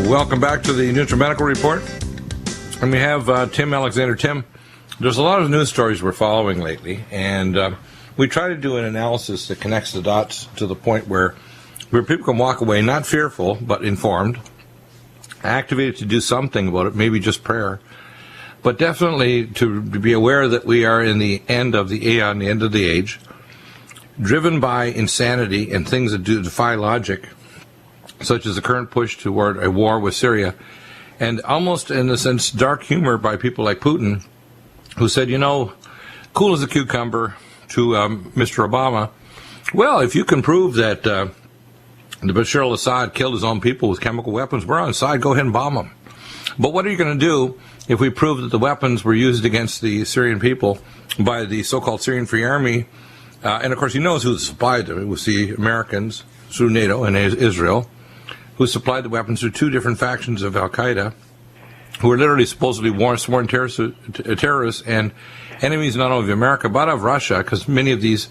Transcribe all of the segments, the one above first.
Welcome back to the Neutral Medical Report. And we have Tim Alexander. Tim, there's a lot of news stories we're following lately, and we try to do an analysis that connects the dots to the point where people can walk away not fearful, but informed, activated to do something about it, maybe just prayer, but definitely to be aware that we are in the end of the aeon, the end of the age, driven by insanity and things that do defy logic, such as the current push toward a war with Syria, and almost, in a sense, dark humor by people like Putin, who said, cool as a cucumber to Mr. Obama, well, if you can prove that the Bashar al-Assad killed his own people with chemical weapons, we're on side, go ahead and bomb them. But what are you going to do if we prove that the weapons were used against the Syrian people by the so-called Syrian Free Army? And, of course, he knows who supplied them. It was the Americans through NATO and Israel, who supplied the weapons to two different factions of al-Qaeda, who are literally supposedly sworn terrorists and enemies not only of America but of Russia, because many of these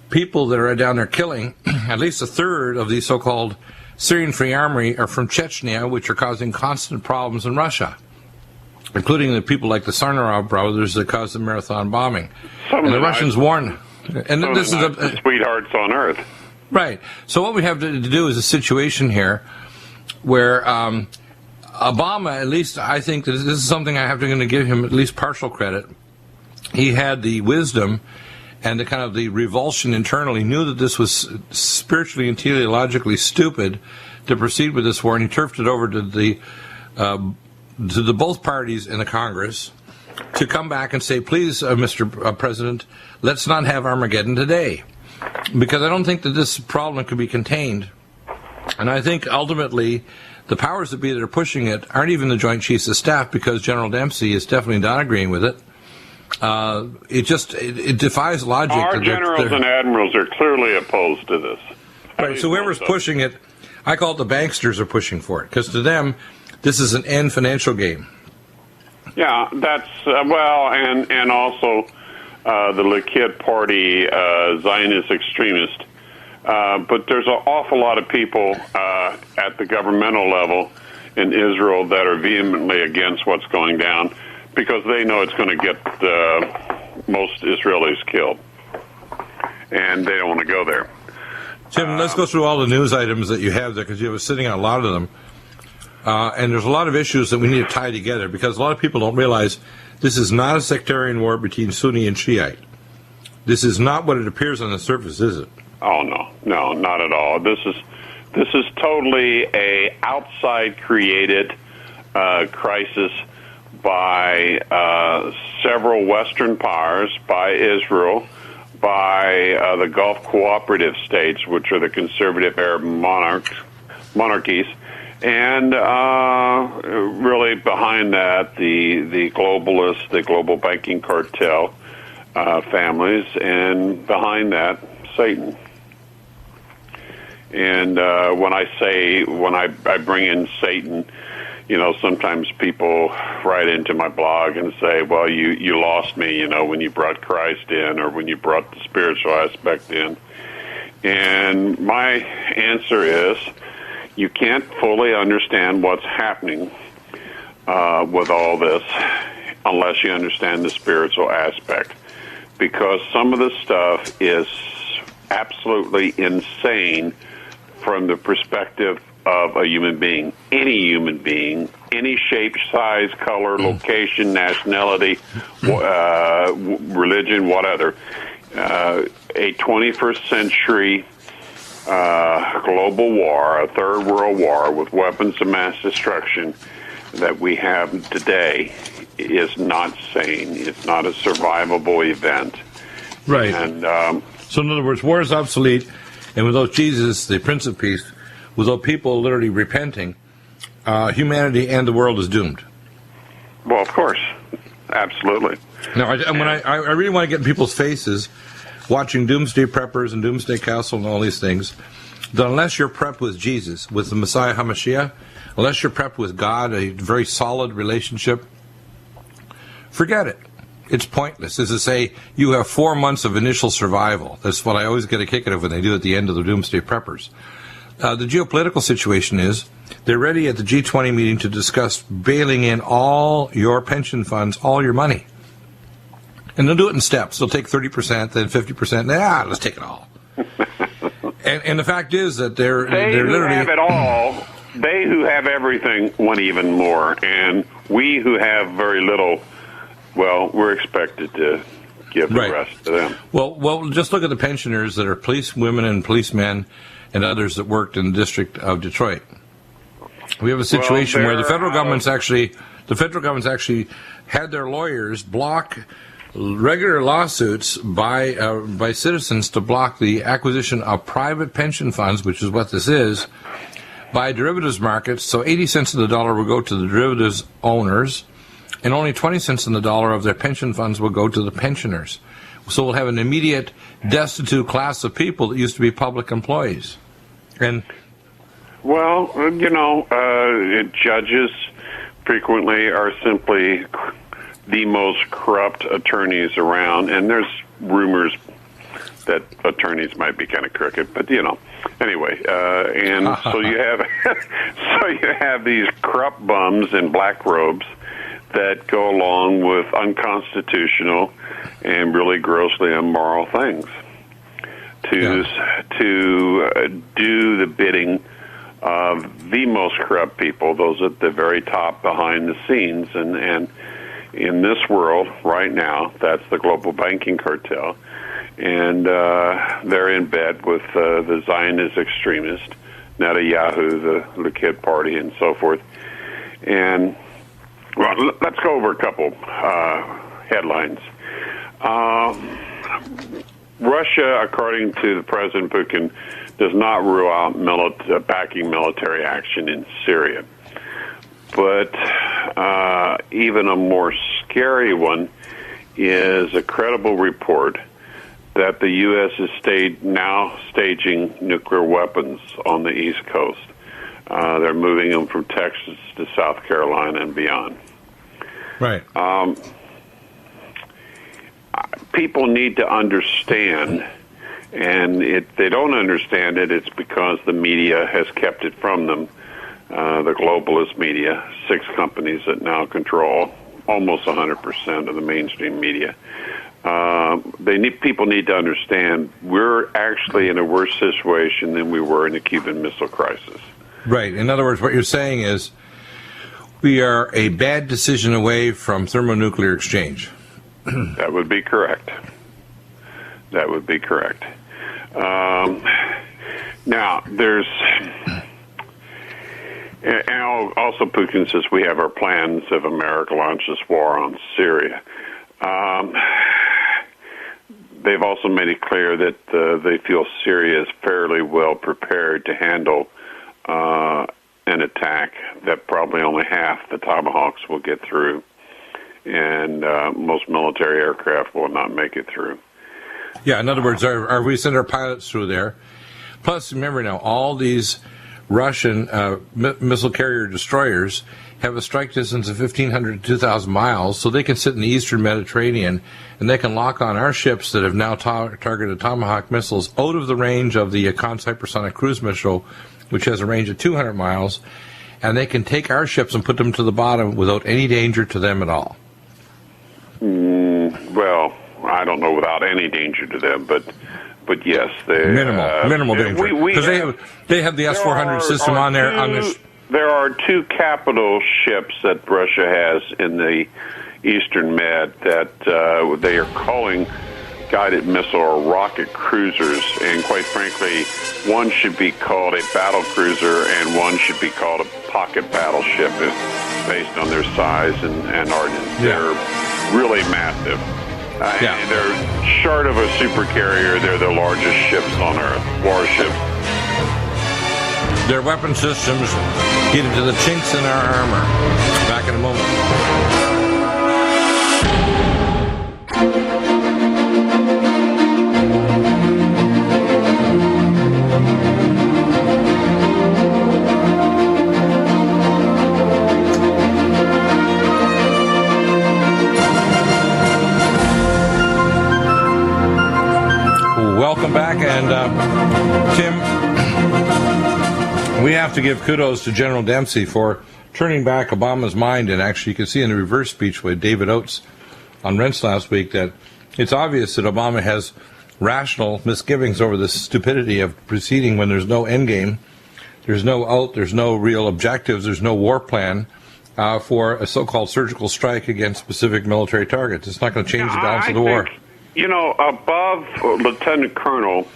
people that are down there killing, at least a third of these so-called Syrian Free Army are from Chechnya, which are causing constant problems in Russia, including the people like the Sarnarov brothers that caused the marathon bombing. And the Russians warn. And this is the sweethearts on earth. Right. So what we have to do is a situation here where Obama, at least I think that this is something I have to give him at least partial credit. He had the wisdom and the kind of the revulsion internally. He knew that this was spiritually and teleologically stupid to proceed with this war, and he turfed it over to the both parties in the Congress to come back and say, please, Mr. President, let's not have Armageddon today. Because I don't think that this problem can be contained. And I think ultimately the powers that be that are pushing it aren't even the Joint Chiefs of Staff, because General Dempsey is definitely not agreeing with it. It defies logic. Our generals and admirals are clearly opposed to this. Right, so whoever's pushing it, I call it the banksters are pushing for it, because to them, this is an end financial game. Yeah, that's, and also the Likud Party, Zionist extremist. But there's an awful lot of people at the governmental level in Israel that are vehemently against what's going down, because they know it's going to get most Israelis killed, and they don't want to go there. Tim, let's go through all the news items that you have there, because you were sitting on a lot of them. And there's a lot of issues that we need to tie together, because a lot of people don't realize this is not a sectarian war between Sunni and Shiite. This is not what it appears on the surface, is it? Oh, no, not at all. This is totally a outside created crisis by several Western powers, by Israel, by the Gulf cooperative states, which are the conservative Arab monarchies, and really behind that, the globalists, the global banking cartel families, and behind that, Satan. And when I bring in Satan, sometimes people write into my blog and say, well, you lost me, when you brought Christ in, or when you brought the spiritual aspect in. And my answer is, you can't fully understand what's happening with all this unless you understand the spiritual aspect, because some of the stuff is absolutely insane from the perspective of a human being, any shape, size, color, location, nationality, religion, whatever. A 21st century global war, a third world war with weapons of mass destruction that we have today is not sane. It's not a survivable event. Right. And so in other words, war is obsolete, and without Jesus, the Prince of Peace, without people literally repenting, humanity and the world is doomed. Well, of course. Absolutely. Now, I really want to get in people's faces, watching Doomsday Preppers and Doomsday Castle and all these things, that unless you're prepped with Jesus, with the Messiah HaMashiach, unless you're prepped with God, a very solid relationship, forget it. It's pointless. As to say, you have 4 months of initial survival. That's what I always get a kick out of when they do at the end of the Doomsday Preppers. the geopolitical situation is they're ready at the G20 meeting to discuss bailing in all your pension funds, all your money. And they'll do it in steps. They'll take 30%, then 50%. Let's take it all. and the fact is that they're literally have it all. They who have everything want even more, and we who have very little, well, we're expected to give the rest to them. Well, just look at the pensioners that are police women and policemen and others that worked in the District of Detroit. We have a situation where the federal government's actually had their lawyers block regular lawsuits by citizens to block the acquisition of private pension funds, which is what this is, by derivatives markets. So 80 cents on the dollar will go to the derivatives owners, and only 20 cents on the dollar of their pension funds will go to the pensioners. So we'll have an immediate destitute class of people that used to be public employees. And well, judges frequently are simply the most corrupt attorneys around, and there's rumors that attorneys might be kind of crooked, but anyway, and so you have these corrupt bums in black robes that go along with unconstitutional and really grossly immoral things to do the bidding of the most corrupt people, those at the very top behind the scenes, and in this world right now, that's the global banking cartel, and they're in bed with the Zionist extremist, Netanyahu, the Likud Party, and so forth. And well, let's go over a couple headlines. Russia, according to the President Putin, does not rule out backing military action in Syria. But even a more scary one is a credible report that the U.S. is now staging nuclear weapons on the East Coast. They're moving them from Texas to South Carolina and beyond. Right. People need to understand, and if they don't understand it, it's because the media has kept it from them. The globalist media, 6 companies that now control almost 100% of the mainstream media. People need to understand we're actually in a worse situation than we were in the Cuban Missile Crisis. Right. In other words, what you're saying is we are a bad decision away from thermonuclear exchange. That would be correct. That would be correct. Now, there's... And also, Putin says we have our plans if America launches war on Syria. They've also made it clear that they feel Syria is fairly well prepared to handle an attack, that probably only half the Tomahawks will get through, and most military aircraft will not make it through. Yeah, in other words, we send our pilots through there. Plus, remember now, all these Russian missile carrier destroyers have a strike distance of 1,500 to 2,000 miles, so they can sit in the eastern Mediterranean, and they can lock on our ships that have now targeted Tomahawk missiles out of the range of the Khan's hypersonic cruise missile, which has a range of 200 miles, and they can take our ships and put them to the bottom without any danger to them at all. Well, I don't know without any danger to them, but yes, they minimal danger, because they have the S-400 system on there. There are 2 capital ships that Russia has in the Eastern Med that they are calling guided missile or rocket cruisers, and quite frankly, one should be called a battle cruiser and one should be called a pocket battleship based on their size and ardence. Yeah. They're really massive. They're short of a supercarrier. They're the largest ships on Earth, warships. Their weapon systems get into the chinks in our armor. Back in a moment. Welcome back, and Tim, to give kudos to General Dempsey for turning back Obama's mind, and actually you can see in the reverse speech with David Oates on Rents last week that it's obvious that Obama has rational misgivings over the stupidity of proceeding when there's no end game, there's no real objectives, there's no war plan for a so-called surgical strike against specific military targets. It's not going to change the balance of the war. Above Lieutenant Colonel,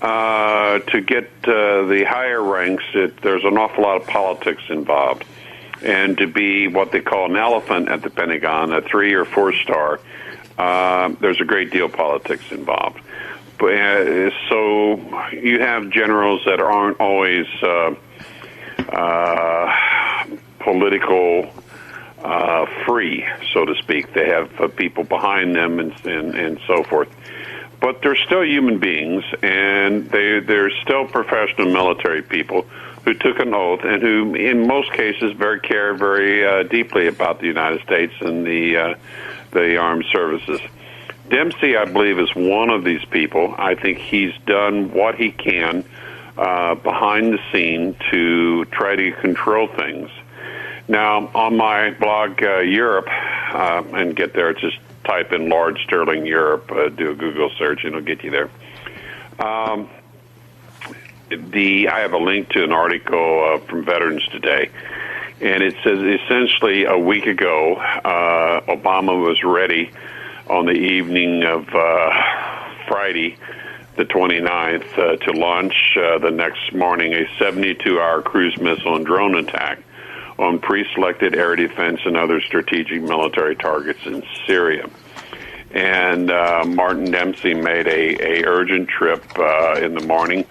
to get the higher ranks, there's an awful lot of politics involved. And to be what they call an elephant at the Pentagon, a 3 or 4 star, there's a great deal of politics involved. But, so you have generals that aren't always political free, so to speak. They have people behind them and so forth. But they're still human beings, and they're still professional military people who took an oath and who, in most cases, care very deeply about the United States and the armed services. Dempsey, I believe, is one of these people. I think he's done what he can behind the scene to try to control things. Now, on my blog, Europe, and get there, just type in large sterling Europe, do a Google search, and it'll get you there. I have a link to an article from Veterans Today, and it says essentially a week ago, Obama was ready on the evening of Friday, the 29th, to launch the next morning a 72-hour cruise missile and drone attack on pre-selected air defense and other strategic military targets in Syria. And Martin Dempsey made a urgent trip in the morning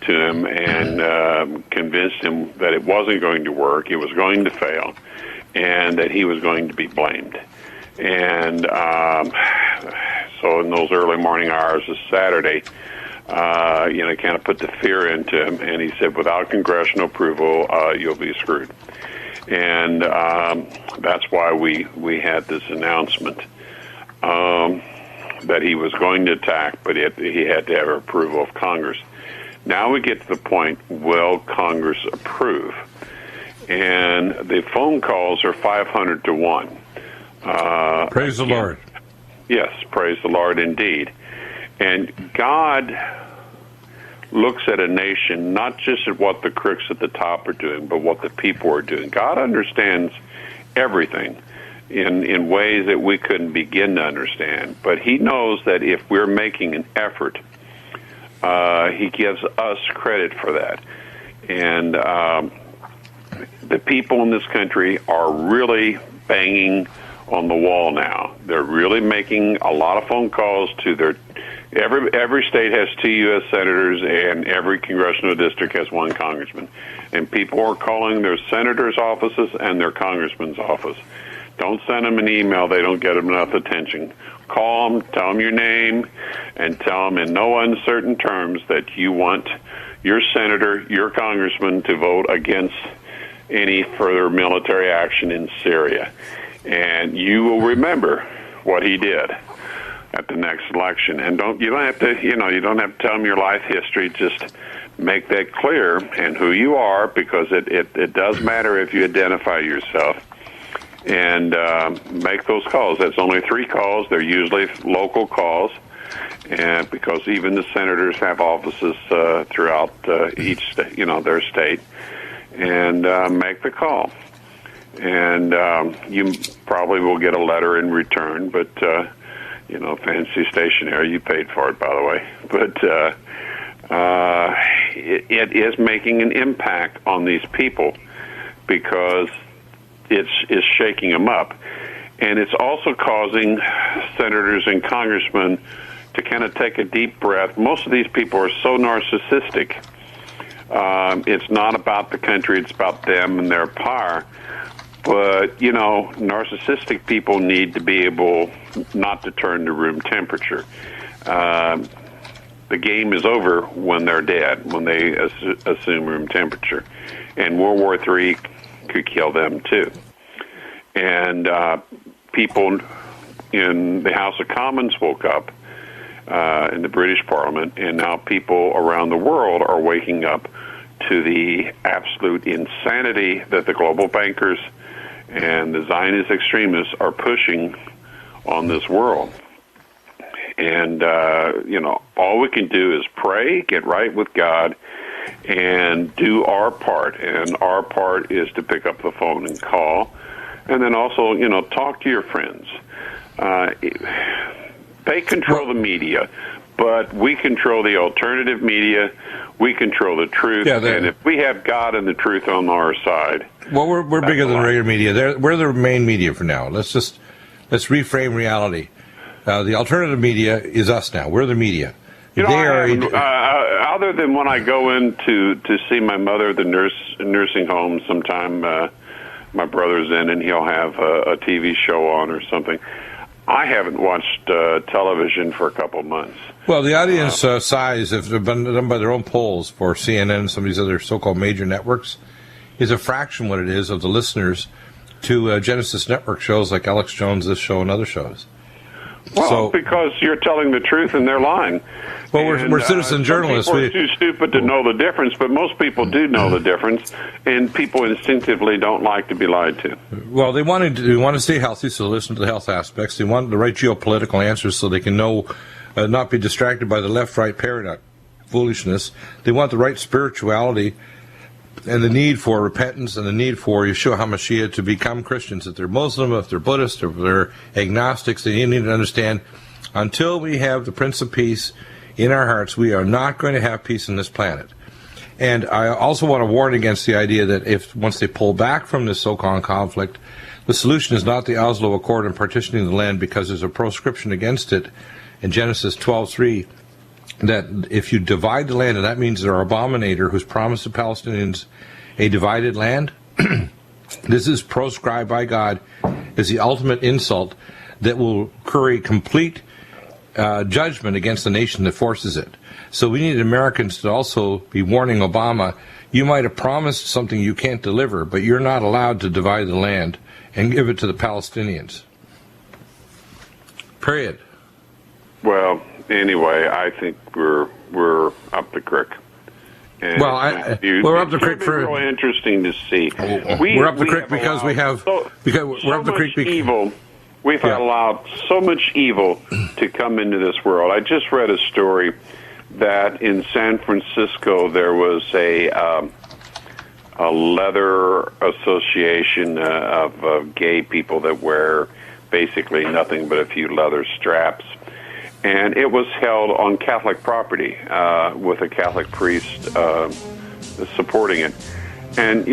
to him and convinced him that it wasn't going to work, it was going to fail, and that he was going to be blamed. And so in those early morning hours of Saturday, kind of put the fear into him, and he said, without congressional approval, you'll be screwed. And that's why we had this announcement that he was going to attack, but he had to have approval of Congress. Now we get to the point, will Congress approve? And the phone calls are 500 to 1. Praise the Lord. Yes, praise the Lord indeed. And God looks at a nation not just at what the crooks at the top are doing, but what the people are doing. God understands everything in ways that we couldn't begin to understand. But he knows that if we're making an effort, he gives us credit for that. And the people in this country are really banging on the wall now. They're really making a lot of phone calls to their every state has 2 U.S. senators, and every congressional district has 1 congressman. And people are calling their senators' offices and their congressman's office. Don't send them an email. They don't get enough attention. Call them, tell them your name, and tell them in no uncertain terms that you want your senator, your congressman, to vote against any further military action in Syria. And you will remember what he did at the next election. And you don't have to tell them your life history. Just make that clear and who you are, because it does matter if you identify yourself. And make those calls. That's only 3 calls. They're usually local calls, and because even the senators have offices throughout each state, their state, and make the call. And you probably will get a letter in return, but fancy stationery. You paid for it, by the way. But it is making an impact on these people, because it's shaking them up. And it's also causing senators and congressmen to kind of take a deep breath. Most of these people are so narcissistic. It's not about the country, it's about them and their power. But, narcissistic people need to be able not to turn to room temperature. The game is over when they're dead, when they assume room temperature. And World War III could kill them too. And people in the House of Commons woke up in the British Parliament, and now people around the world are waking up to the absolute insanity that the global bankers and the Zionist extremists are pushing on this world. And, all we can do is pray, get right with God, and do our part. And our part is to pick up the phone and call. And then also, talk to your friends. They control the media, but we control the alternative media. We control the truth. Yeah, and if we have God and the truth on our side... Well, we're bigger than regular media. We're the main media for now. Let's reframe reality. The alternative media is us now. We're the media. Other than when I go in to see my mother at the nursing home sometime, my brother's in and he'll have a TV show on or something. I haven't watched television for a couple months. Well, the audience size, if they've been done by their own polls for CNN and some of these other so-called major networks, is a fraction what it is of the listeners to Genesis Network shows like Alex Jones' This Show and other shows. Well, because you're telling the truth and they're lying. Well, we're citizen journalists. People are too stupid to know the difference, but most people do know the difference, and people instinctively don't like to be lied to. Well, they want to stay healthy, so they listen to the health aspects. They want the right geopolitical answers so they can not be distracted by the left-right paradox foolishness. They want the right spirituality and the need for repentance and the need for Yeshua HaMashiach to become Christians. If they're Muslim, if they're Buddhist, if they're agnostics, they need to understand until we have the Prince of Peace in our hearts, we are not going to have peace on this planet. And I also want to warn against the idea that once they pull back from this so-called conflict, the solution is not the Oslo Accord and partitioning the land, because there's a proscription against it in Genesis 12:3. That if you divide the land, and that means there are abominator who's promised the Palestinians a divided land, this is proscribed by God as the ultimate insult that will curry complete judgment against the nation that forces it. So we need Americans to also be warning Obama, you might have promised something you can't deliver, but you're not allowed to divide the land and give it to the Palestinians. Period. Well, anyway, I think we're up the creek. And we're up the creek for really interesting to see. We're up the creek because we have we're up the creek because evil. We've allowed so much evil to come into this world. I just read a story that in San Francisco there was a leather association of gay people that wear basically nothing but a few leather straps. And it was held on Catholic property with a Catholic priest supporting it. And,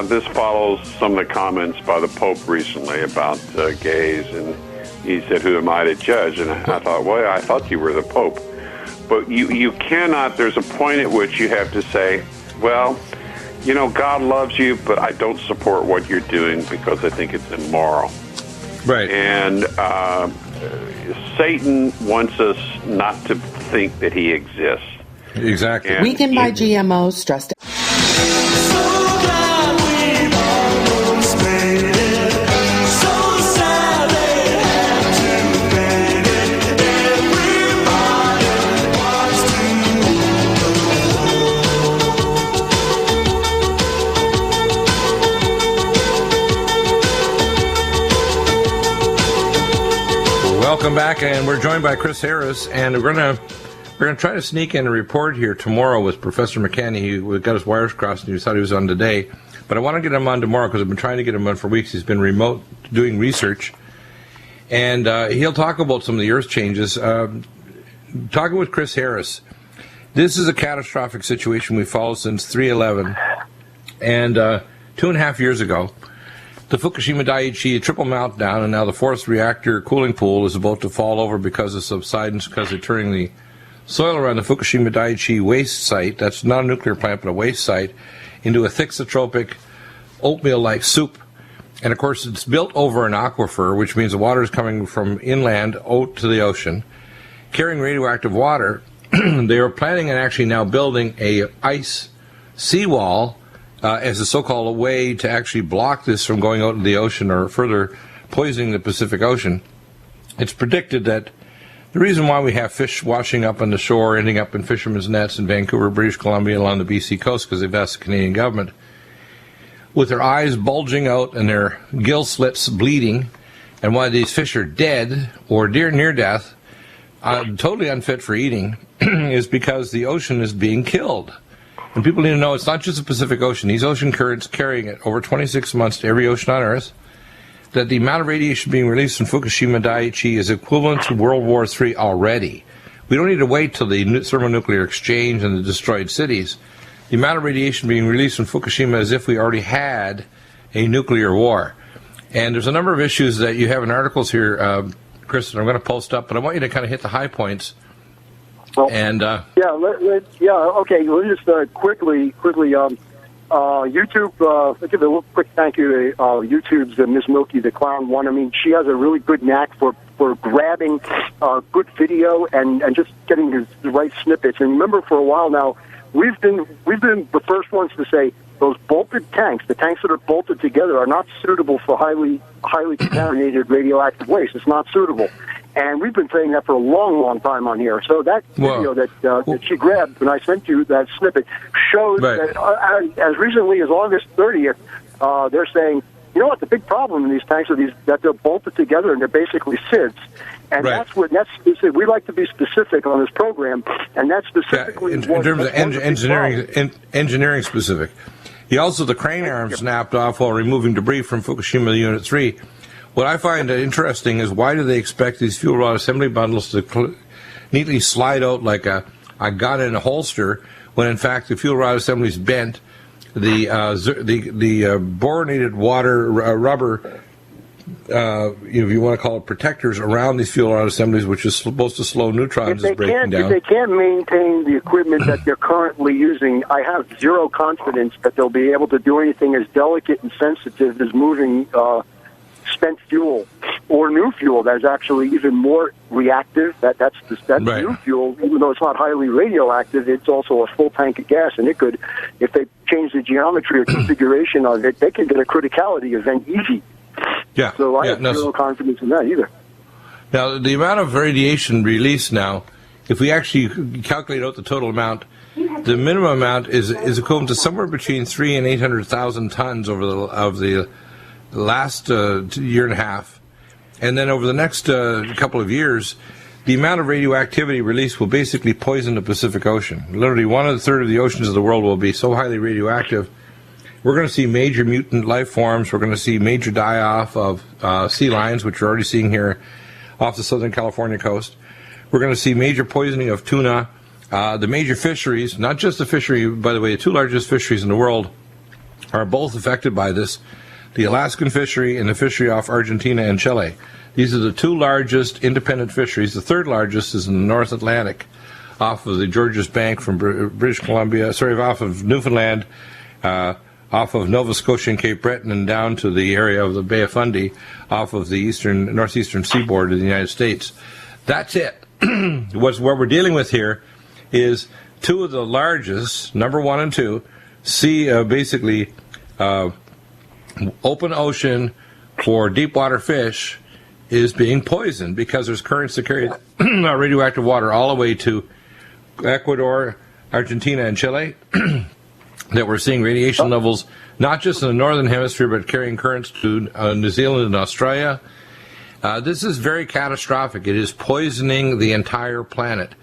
this follows some of the comments by the Pope recently about gays. And he said, who am I to judge? And I thought, well, I thought you were the Pope. But you cannot, there's a point at which you have to say, well, God loves you, but I don't support what you're doing because I think it's immoral. Right. And Satan wants us not to think that he exists. Exactly. We can buy GMOs, stressed. Welcome back, and we're joined by Chris Harris, and we're gonna try to sneak in a report here tomorrow with Professor McCanney. He got his wires crossed, and he thought he was on today, but I want to get him on tomorrow because I've been trying to get him on for weeks. He's been remote doing research, and he'll talk about some of the Earth changes. Talking with Chris Harris, this is a catastrophic situation we followed since 3/11, and 2.5 years ago. The Fukushima Daiichi triple meltdown, and now the fourth reactor cooling pool is about to fall over because of subsidence, because they're turning the soil around the Fukushima Daiichi waste site, that's not a nuclear plant but a waste site, into a thixotropic oatmeal-like soup. And of course it's built over an aquifer, which means the water is coming from inland out to the ocean, carrying radioactive water. They are planning on actually now building a ice seawall as a so-called way to actually block this from going out into the ocean or further poisoning the Pacific Ocean. It's predicted that The reason why we have fish washing up on the shore, ending up in fishermen's nets in Vancouver, British Columbia, along the BC coast, because they've asked the Canadian government, with their eyes bulging out and their gill slits bleeding, and why these fish are dead or near death, totally unfit for eating, is because the ocean is being killed. And people need to know it's not just the Pacific Ocean. These ocean currents carrying it over 26 months to every ocean on Earth, that the amount of radiation being released from Fukushima Daiichi is equivalent to World War III already. We don't need to wait till the thermonuclear exchange and the destroyed cities. The amount of radiation being released from Fukushima is as if we already had a nuclear war. And there's a number of issues that you have in articles here, Chris, that I'm going to post up, but I want you to kind of hit the high points. Well, and okay. Let's just quickly. YouTube. I'll give a little quick thank you to YouTube's Miss Milky the Clown one. I mean, she has a really good knack for grabbing good video and just getting the right snippets. And remember, for a while now, we've been the first ones to say those bolted tanks, the tanks that are bolted together, are not suitable for highly contaminated radioactive waste. It's not suitable. And we've been saying that for a long, long time on here. So that video that she grabbed, when I sent you that snippet, shows that as recently as August 30th, they're saying, you know what, the big problem in these tanks are that they're bolted together and they're basically SIDS. And that's we like to be specific on this program, and that's specifically in terms of engineering specific. The crane arm snapped off while removing debris from Fukushima Unit 3. What I find interesting is, why do they expect these fuel rod assembly bundles to neatly slide out like a gun in a holster, when in fact the fuel rod assembly is bent? The boronated water rubber, if you want to call it, protectors around these fuel rod assemblies, which is supposed to slow neutrons, is breaking down. If they can't maintain the equipment that they're currently using, I have zero confidence that they'll be able to do anything as delicate and sensitive as moving spent fuel or new fuel that's actually even more reactive. That's new fuel, even though it's not highly radioactive, it's also a full tank of gas, and it could, if they change the geometry or configuration of it, they can get a criticality event easy. Yeah. So I have zero confidence in that either. Now, the amount of radiation released now, if we actually calculate out the total amount, the minimum amount is equivalent to somewhere between 300,000 and 800,000 tons over the last year and a half. And then over the next couple of years, the amount of radioactivity released will basically poison the Pacific Ocean. Literally 1/3 of the oceans of the world will be so highly radioactive. We're going to see major mutant life forms. We're going to see major die-off of sea lions, which we're already seeing here off the Southern California coast. We're going to see major poisoning of tuna. The major fisheries, not just the fishery, by the way, the two largest fisheries in the world are both affected by this. The Alaskan fishery and the fishery off Argentina and Chile. These are the two largest independent fisheries. The third largest is in the North Atlantic, off of the Georges Bank from British Columbia, off of Newfoundland, off of Nova Scotia and Cape Breton, and down to the area of the Bay of Fundy, off of the northeastern seaboard of the United States. That's it. What we're dealing with here is two of the largest, number 1 and 2, open ocean for deep water fish is being poisoned because there's currents that carry radioactive water all the way to Ecuador, Argentina, and Chile. That we're seeing radiation levels not just in the northern hemisphere, but carrying currents to New Zealand and Australia. This is very catastrophic. It is poisoning the entire planet.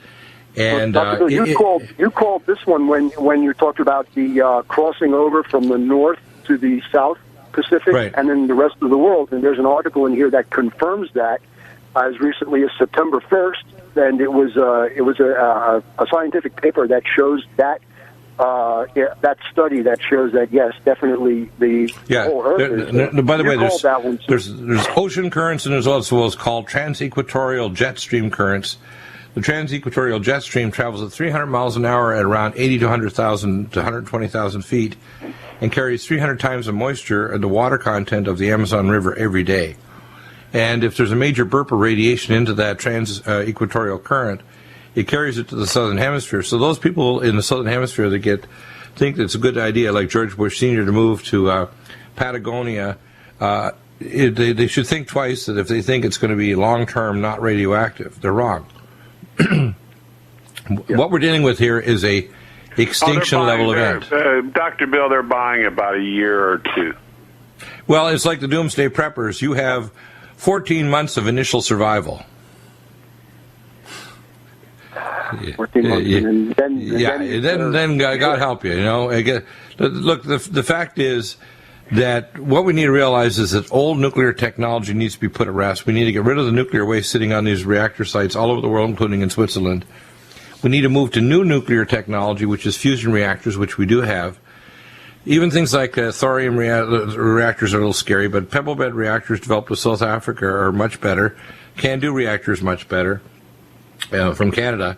And you called this one when you talked about the crossing over from the north to the South Pacific, and then the rest of the world. And there's an article in here that confirms that as recently as September 1st, and it was a scientific paper that shows that that study that shows that, yes, definitely the whole Earth. By the way, there's ocean currents, and there's also what's called transequatorial jet stream currents. The transequatorial jet stream travels at 300 miles an hour at around 80 to 100,000 to 120,000 feet, and carries 300 times the moisture and the water content of the Amazon River every day. And if there's a major burp of radiation into that transequatorial current, it carries it to the southern hemisphere. So those people in the southern hemisphere that think that it's a good idea, like George Bush Sr., to move to Patagonia, they should think twice that if they think it's going to be long-term not radioactive. They're wrong. What we're dealing with here is a extinction level event. Dr. Bill, they're buying about a year or two. Well, it's like the doomsday preppers. You have 14 months of initial survival. 14 months, and then God help you. You know, look, the fact is that what we need to realize is that old nuclear technology needs to be put at rest. We need to get rid of the nuclear waste sitting on these reactor sites all over the world, including in Switzerland. We need to move to new nuclear technology, which is fusion reactors, which we do have. Even things like thorium reactors are a little scary, but pebble bed reactors developed with South Africa are much better. Can-do reactors much better from Canada.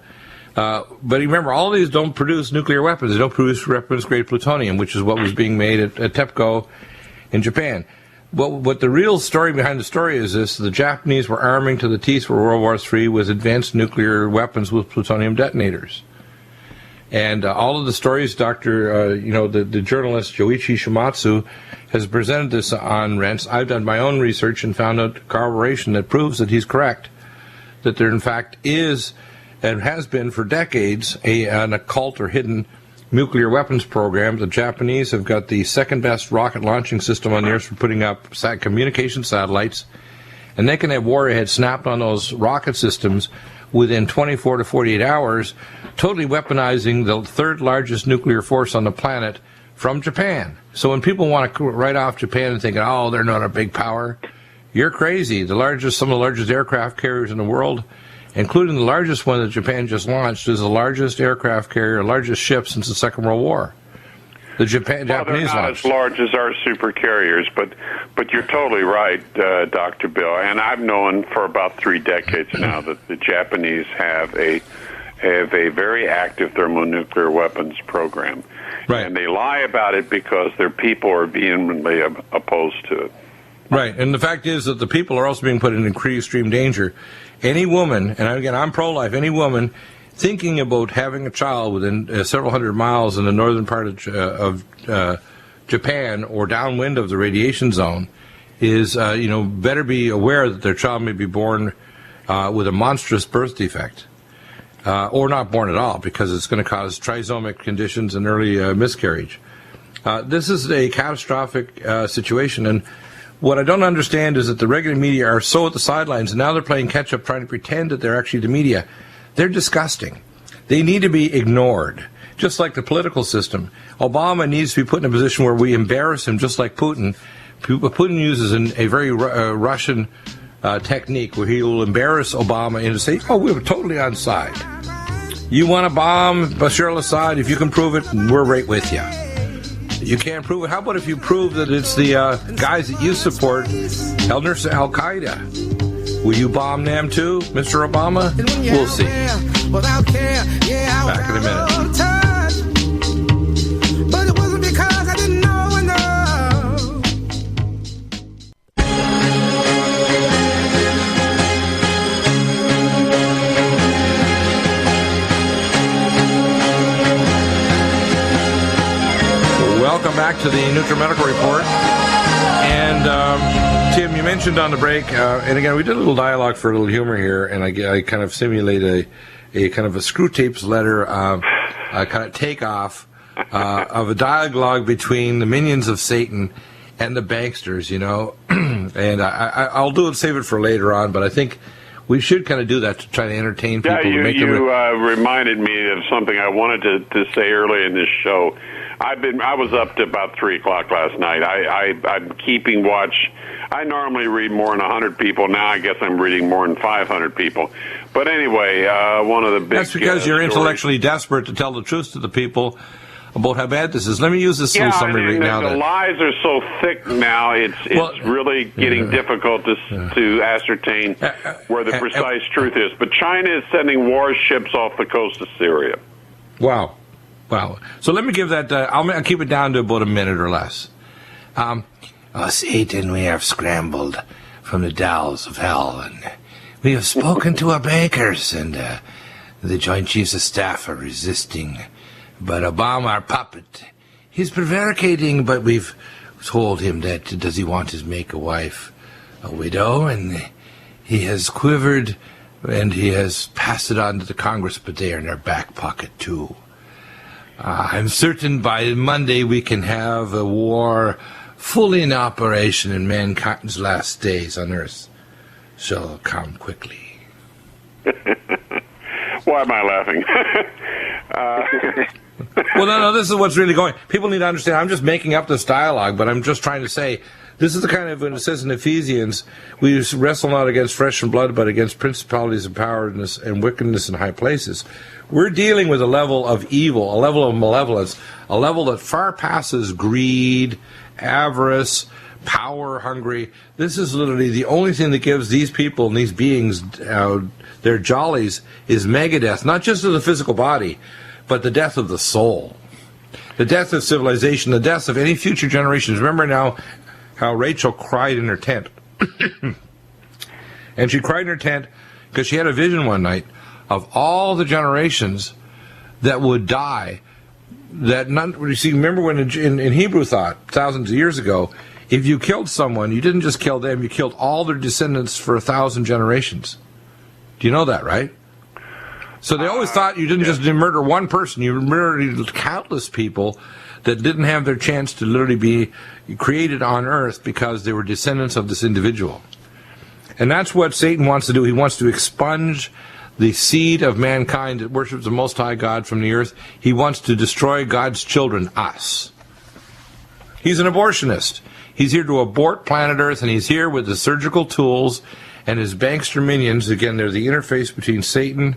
But remember, all of these don't produce nuclear weapons. They don't produce weapons-grade plutonium, which is what was being made at TEPCO in Japan. What the real story behind the story is this: the Japanese were arming to the teeth for World War III with advanced nuclear weapons with plutonium detonators. And all of the stories, the journalist Joichi Shimatsu has presented this on Rents. I've done my own research and found out corroboration that proves that he's correct, that there in fact is and has been for decades an occult or hidden nuclear weapons program. The Japanese have got the second best rocket launching system on the Earth for putting up communication satellites, and they can have warheads snapped on those rocket systems within 24 to 48 hours, totally weaponizing the third largest nuclear force on the planet from Japan. So when people want to write off Japan and think, oh, they're not a big power, you're crazy. Some of the largest aircraft carriers in the world, including the largest one that Japan just launched, is the largest aircraft carrier, largest ship since the Second World War. The Japanese they're not launched. as large as our super carriers, but you're totally right, Dr. Bill. And I've known for about 3 decades now that the Japanese have a very active thermonuclear weapons program. Right. And they lie about it because their people are vehemently opposed to it. Right, and the fact is that the people are also being put in extreme danger. Any woman, and again, I'm pro-life, any woman thinking about having a child within several hundred miles in the northern part of Japan or downwind of the radiation zone is, better be aware that their child may be born with a monstrous birth defect, or not born at all, because it's going to cause trisomic conditions and early miscarriage. This is a catastrophic situation, and what I don't understand is that the regular media are so at the sidelines, and now they're playing catch-up, trying to pretend that they're actually the media. They're disgusting. They need to be ignored, just like the political system. Obama needs to be put in a position where we embarrass him, just like Putin. Putin uses a very Russian technique where he will embarrass Obama and say, oh, we were totally on side. You want to bomb Bashar al-Assad? If you can prove it, we're right with you. You can't prove it. How about if you prove that it's the guys that you support, Al-Qaeda? Will you bomb them too, Mr. Obama? We'll see. Back in a minute. But it wasn't because I didn't know enough. Welcome back to the NutriMedical Report. And Tim, you mentioned on the break, and again, we did a little dialogue for a little humor here, and I kind of simulate a kind of a Screw Tapes letter, kind of takeoff of a dialogue between the minions of Satan and the banksters, and I'll save it for later on, but I think we should kind of do that to try to entertain people. Yeah, you reminded me of something I wanted to say early in this show. I was up to about 3 o'clock last night. I'm keeping watch. I normally read more than 100 people. Now I guess I'm reading more than 500 people. But anyway, one of the big... That's because you're intellectually desperate to tell the truth to the people about how bad this is. Let me use this little summary right now. The lies are so thick now, it's really getting difficult to ascertain where the precise truth is. But China is sending warships off the coast of Syria. Wow. So let me give that, I'll keep it down to about a minute or less. Satan, we have scrambled from the dowels of hell, and we have spoken to our bankers, and the Joint Chiefs of Staff are resisting. But Obama, our puppet, he's prevaricating, but we've told him that does he want to make a wife a widow, and he has quivered and he has passed it on to the Congress, but they are in their back pocket too. I'm certain by Monday we can have a war fully in operation, and mankind's last days on Earth shall come quickly. Why am I laughing? Well, no, this is what's really going. People need to understand. I'm just making up this dialogue, but I'm just trying to say this is the kind of, when it says in Ephesians, we wrestle not against flesh and blood, but against principalities and powers and wickedness in high places. We're dealing with a level of evil, a level of malevolence, a level that far passes greed, avarice, power hungry. This is literally the only thing that gives these people and these beings their jollies is megadeath, not just of the physical body, but the death of the soul, the death of civilization, the death of any future generations. Remember now how Rachel cried in her tent. And she cried in her tent because she had a vision one night of all the generations that would die. That none, you see, remember when in Hebrew thought, thousands of years ago, if you killed someone, you didn't just kill them, you killed all their descendants for 1,000 generations. Do you know that, right? So they always thought you didn't just murder one person, you murdered countless people that didn't have their chance to literally be created on earth because they were descendants of this individual. And that's what Satan wants to do. He wants to expunge the seed of mankind that worships the Most High God from the earth. He wants to destroy God's children, us. He's an abortionist. He's here to abort planet Earth, and he's here with the surgical tools and his bankster minions. Again, they're the interface between Satan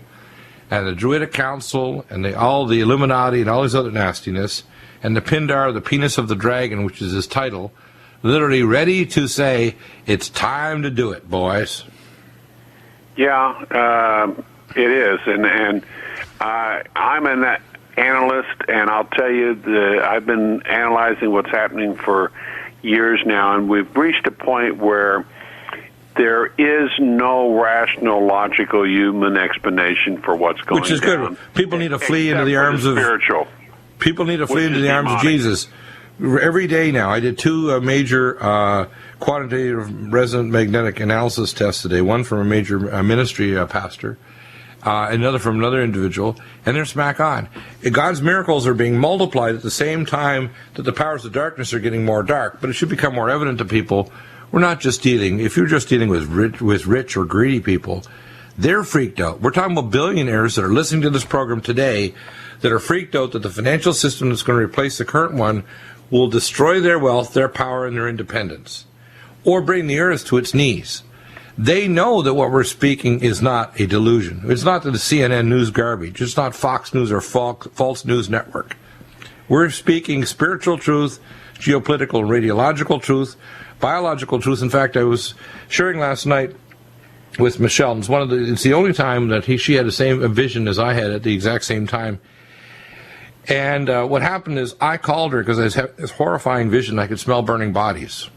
and the Druidic Council and all the Illuminati and all this other nastiness, and the Pindar, the penis of the dragon, which is his title, literally ready to say, it's time to do it, boys. Yeah, it is, and I'm an analyst, and I'll tell you, I've been analyzing what's happening for years now, and we've reached a point where there is no rational, logical human explanation for what's going on. Which is good. People need to flee into the arms of spiritual. People need to flee into the arms of Jesus. Every day now, I did two major quantitative resonant magnetic analysis tests today. One from a major ministry pastor, another from another individual, and they're smack on. God's miracles are being multiplied at the same time that the powers of darkness are getting more dark. But it should become more evident to people. We're not just dealing. If you're just dealing with rich or greedy people, they're freaked out. We're talking about billionaires that are listening to this program today that are freaked out that the financial system that's going to replace the current one will destroy their wealth, their power, and their independence, or bring the earth to its knees. They know that what we're speaking is not a delusion. It's not the CNN news garbage. It's not Fox News or false news network. We're speaking spiritual truth, geopolitical and radiological truth, biological truth. In fact, I was sharing last night with Michelle. It's the only time that she had the same vision as I had at the exact same time. And what happened is I called her because I had this horrifying vision. I could smell burning bodies.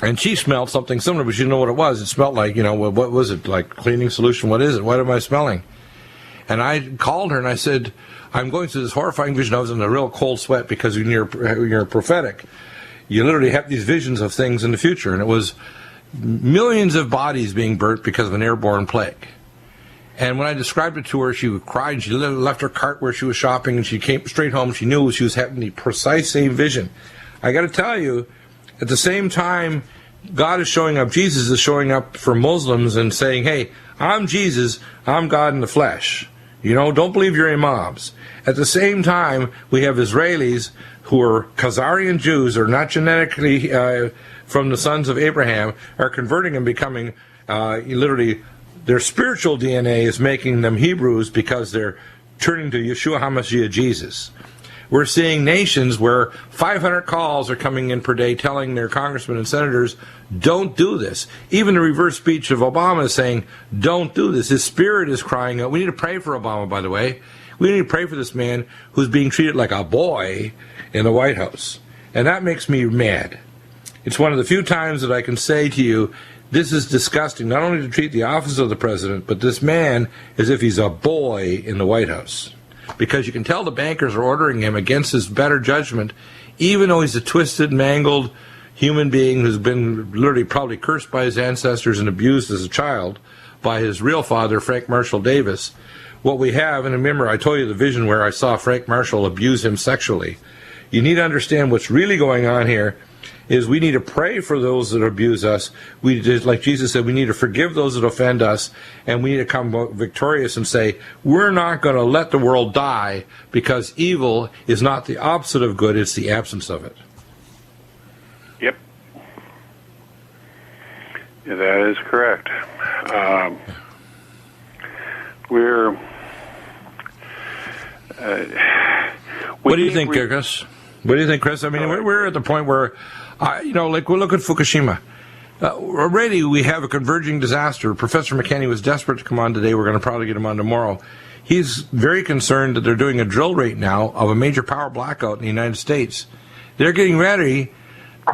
And she smelled something similar, but she didn't know what it was. It smelled like, what was it, like cleaning solution? What is it? What am I smelling? And I called her and I said, I'm going through this horrifying vision. I was in a real cold sweat because when you're prophetic, you literally have these visions of things in the future. And it was millions of bodies being burnt because of an airborne plague. And when I described it to her, she cried. She left her cart where she was shopping, and she came straight home. She knew she was having the precise same vision. I got to tell you, at the same time, God is showing up. Jesus is showing up for Muslims and saying, hey, I'm Jesus. I'm God in the flesh. Don't believe your imams. At the same time, we have Israelis who are Khazarian Jews, or not genetically from the sons of Abraham, are converting and becoming literally, their spiritual DNA is making them Hebrews because they're turning to Yeshua HaMashiach, Jesus. We're seeing nations where 500 calls are coming in per day telling their congressmen and senators, don't do this. Even the reverse speech of Obama is saying, don't do this. His spirit is crying out. We need to pray for Obama, by the way. We need to pray for this man who's being treated like a boy in the White House. And that makes me mad. It's one of the few times that I can say to you, this is disgusting, not only to treat the office of the president, but this man as if he's a boy in the White House. Because you can tell the bankers are ordering him against his better judgment, even though he's a twisted, mangled human being who's been literally probably cursed by his ancestors and abused as a child by his real father, Frank Marshall Davis. What we have, and remember, I told you the vision where I saw Frank Marshall abuse him sexually. You need to understand what's really going on here is we need to pray for those that abuse us. We just, like Jesus said, we need to forgive those that offend us, and we need to come victorious and say, we're not going to let the world die, because evil is not the opposite of good, it's the absence of it. Yep. Yeah, that is correct. What do you think, Chris? What do you think, Chris? I mean, we're at the point where, like we look at Fukushima. Already we have a converging disaster. Professor McKinney was desperate to come on today. We're going to probably get him on tomorrow. He's very concerned that they're doing a drill rate now of a major power blackout in the United States. They're getting ready,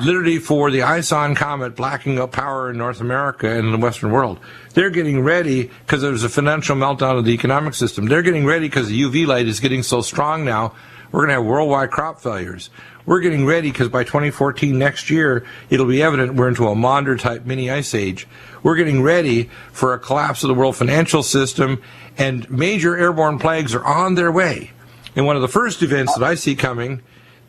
literally, for the Ison comet blacking out power in North America and in the Western world. They're getting ready because there's a financial meltdown of the economic system. They're getting ready because the UV light is getting so strong now, we're going to have worldwide crop failures. We're getting ready because by 2014, next year, it'll be evident we're into a Maunder-type mini ice age. We're getting ready for a collapse of the world financial system, and major airborne plagues are on their way. And one of the first events that I see coming,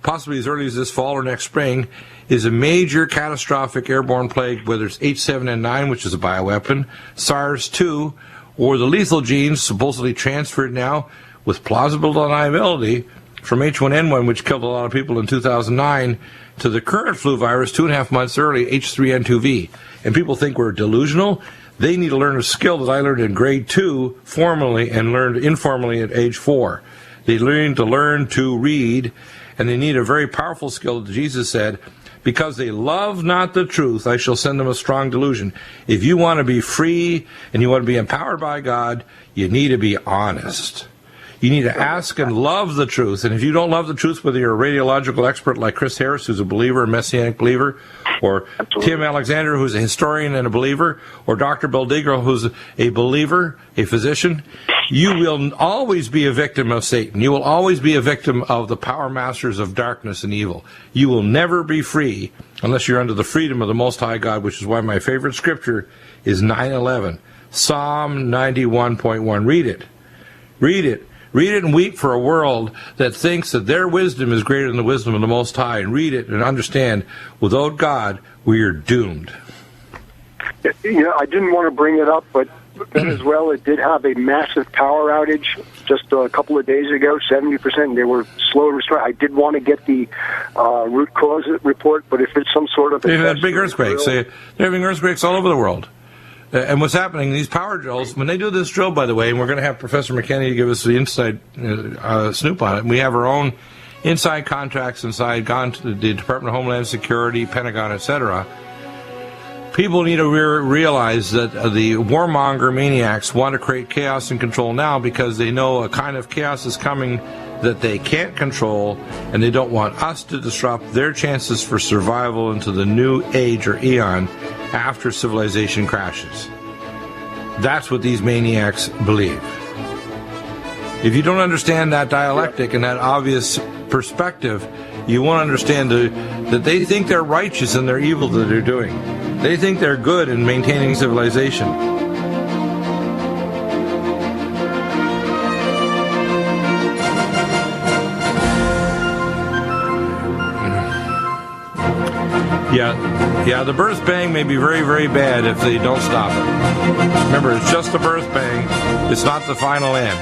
possibly as early as this fall or next spring, is a major catastrophic airborne plague, whether it's H7N9, which is a bioweapon, SARS-2, or the lethal genes supposedly transferred now with plausible deniability from H1N1, which killed a lot of people in 2009, to the current flu virus 2.5 months early, H3N2V. And people think we're delusional. They need to learn a skill that I learned in grade 2 formally and learned informally at age 4. They need to learn to read, and they need a very powerful skill that Jesus said, because they love not the truth, I shall send them a strong delusion. If you want to be free and you want to be empowered by God, you need to be honest. You need to ask and love the truth. And if you don't love the truth, whether you're a radiological expert like Chris Harris, who's a believer, a messianic believer, or Tim Alexander, who's a historian and a believer, or Dr. Bill Deagle, who's a believer, a physician, you will always be a victim of Satan. You will always be a victim of the power masters of darkness and evil. You will never be free unless you're under the freedom of the Most High God, which is why my favorite scripture is 9:11, Psalm 91.1. Read it. Read it. Read it and weep for a world that thinks that their wisdom is greater than the wisdom of the Most High. And read it and understand, without God, we are doomed. I didn't want to bring it up, but Venezuela did have a massive power outage just a couple of days ago, 70%. They were slow to restore. I did want to get the root cause report, but if it's some sort of... They've had big earthquakes. They're having earthquakes all over the world. And what's happening, these power drills, when they do this drill, by the way, and we're going to have Professor McKinney to give us the inside snoop on it, we have our own inside contracts inside, gone to the Department of Homeland Security, Pentagon, etc. People need to realize that the warmonger maniacs want to create chaos and control now because they know a kind of chaos is coming that they can't control, and they don't want us to disrupt their chances for survival into the new age or eon after civilization crashes. That's what these maniacs believe. If you don't understand that dialectic and that obvious perspective, you won't understand that they think they're righteous in their evil that they're doing. They think they're good in maintaining civilization. Yeah, the birth bang may be very, very bad if they don't stop it. Remember, it's just a birth bang. It's not the final end.